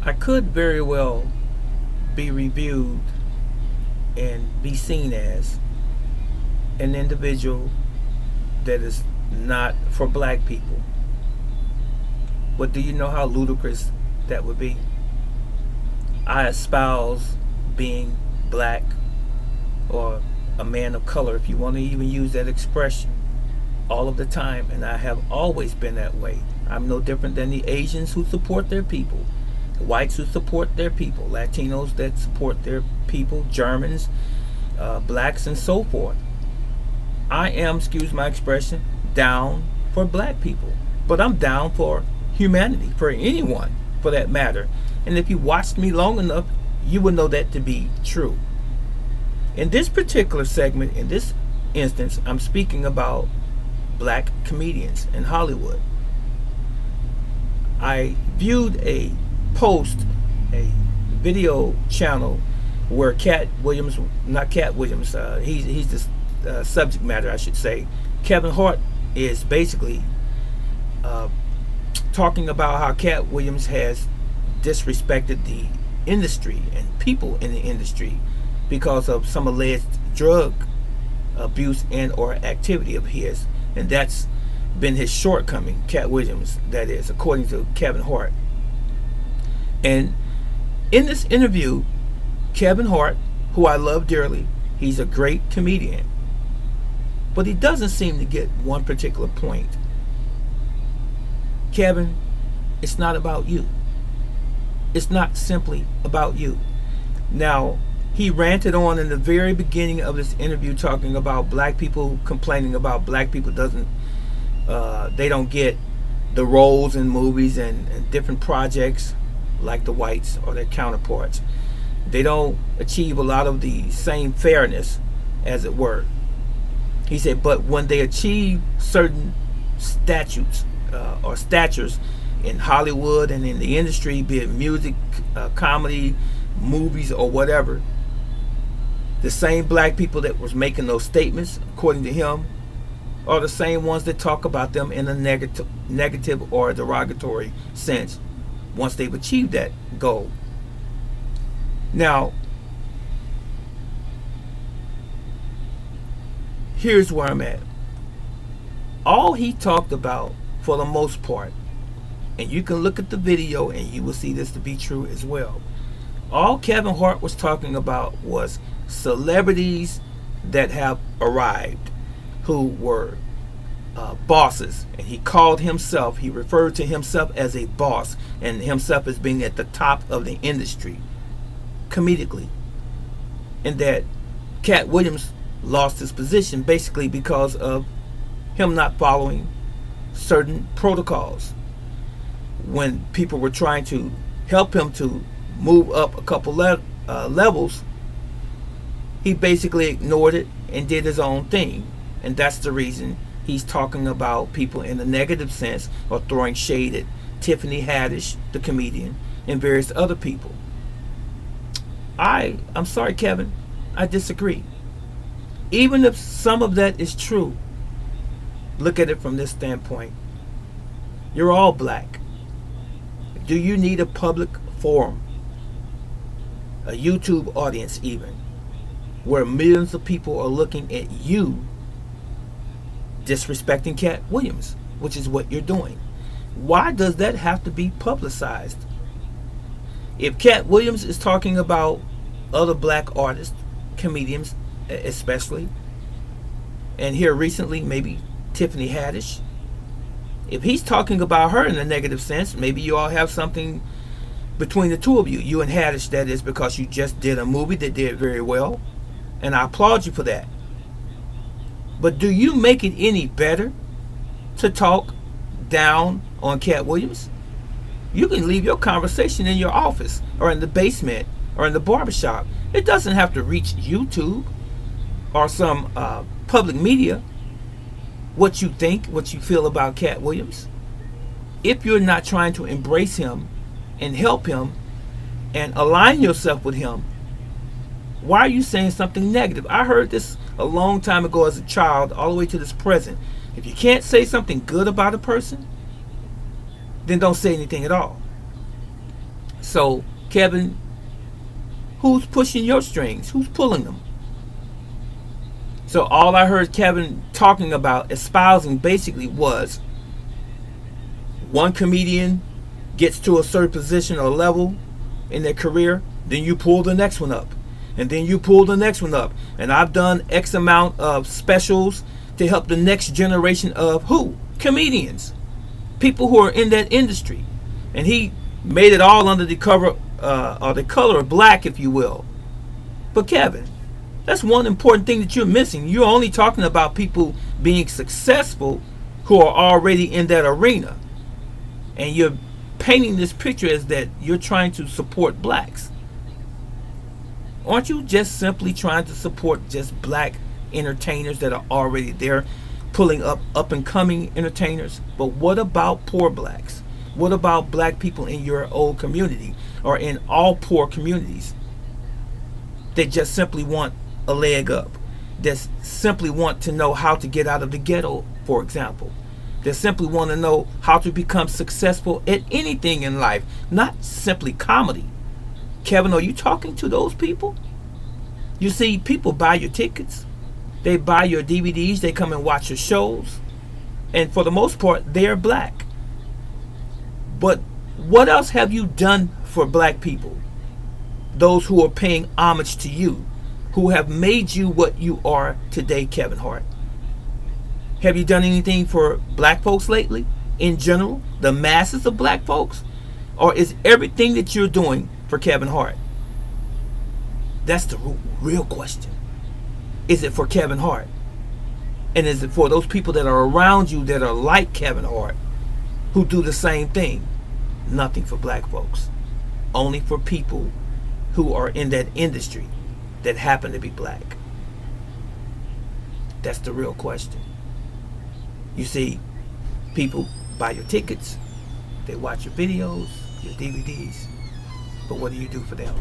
I could very well be reviewed and be seen as an individual that is not for black people. But do you know how ludicrous that would be? I espouse being black or a man of color, if you want to even use that expression, all of the time, and I have always been that way. I'm no different than the Asians who support their people, the whites who support their people, Latinos that support their people, Germans, blacks, and so forth. I am, excuse my expression, down for black people, but I'm down for humanity, for anyone for that matter. And if you watched me long enough, you will know that to be true. In this particular segment, in this instance, I'm speaking about black comedians in Hollywood. I viewed a post, a video channel where Katt Williams, not Katt Williams, he's the subject matter, I should say. Kevin Hart is basically talking about how Katt Williams has disrespected the industry and people in the industry because of some alleged drug abuse and or activity of his, and that's been his shortcoming. Katt Williams, that is, according to Kevin Hart. And in this interview, Kevin Hart, who I love dearly, he's a great comedian, but he doesn't seem to get one particular point. Kevin, it's not about you. It's not simply about you. Now, he ranted on in the very beginning of this interview talking about black people complaining about black people they don't get the roles in movies and different projects like the whites or their counterparts. They don't achieve a lot of the same fairness, as it were. He said, but when they achieve certain statutes or statures in Hollywood and in the industry, be it music, comedy, movies, or whatever, the same black people that was making those statements, according to him, are the same ones that talk about them in a negative or derogatory sense once they've achieved that goal. Now, here's where I'm at. All he talked about, for the most part, and you can look at the video and you will see this to be true as well. All Kevin Hart was talking about was celebrities that have arrived who were bosses, and he referred to himself as a boss and himself as being at the top of the industry comedically, and that Katt Williams lost his position basically because of him not following certain protocols. When people were trying to help him to move up a couple levels, he basically ignored it and did his own thing. And that's the reason he's talking about people in a negative sense or throwing shade at Tiffany Haddish, the comedian, and various other people. I'm sorry, Kevin, I disagree. Even if some of that is true, look at it from this standpoint. You're all black. Do you need a public forum, a YouTube audience even, where millions of people are looking at you disrespecting Katt Williams, which is what you're doing? Why does that have to be publicized? If Katt Williams is talking about other black artists, comedians especially, and here recently maybe Tiffany Haddish, if he's talking about her in a negative sense, maybe you all have something between the two of you, you and Haddish, that is, because you just did a movie that did very well, and I applaud you for that. But do you make it any better to talk down on Katt Williams? You can leave your conversation in your office or in the basement or in the barbershop. It doesn't have to reach YouTube or some public media. What you think, what you feel about Katt Williams. If you're not trying to embrace him and help him and align yourself with him, why are you saying something negative? I heard this a long time ago as a child, all the way to this present. If you can't say something good about a person, then don't say anything at all. So, Kevin, who's pushing your strings? Who's pulling them? So all I heard Kevin talking about, espousing basically, was one comedian gets to a certain position or level in their career, then you pull the next one up, and then you pull the next one up. And I've done X amount of specials to help the next generation of who? Comedians, people who are in that industry. And he made it all under the cover or the color of black, if you will. But Kevin, that's one important thing that you're missing. You're only talking about people being successful who are already in that arena. And you're painting this picture as that you're trying to support blacks. Aren't you just simply trying to support just black entertainers that are already there, pulling up and coming entertainers? But what about poor blacks? What about black people in your old community or in all poor communities that just simply want a leg up, that simply want to know how to get out of the ghetto, for example, that simply want to know how to become successful at anything in life, not simply comedy? Kevin, are you talking to those people? You see, people buy your tickets, they buy your DVDs, they come and watch your shows, and for the most part, they're black. But what else have you done for black people? Those who are paying homage to you, who have made you what you are today, Kevin Hart. Have you done anything for black folks lately? In general, the masses of black folks? Or is everything that you're doing for Kevin Hart? That's the real question. Is it for Kevin Hart? And is it for those people that are around you that are like Kevin Hart, who do the same thing? Nothing for black folks. Only for people who are in that industry that happen to be black. That's the real question. You see, people buy your tickets, they watch your videos, your DVDs, but what do you do for them?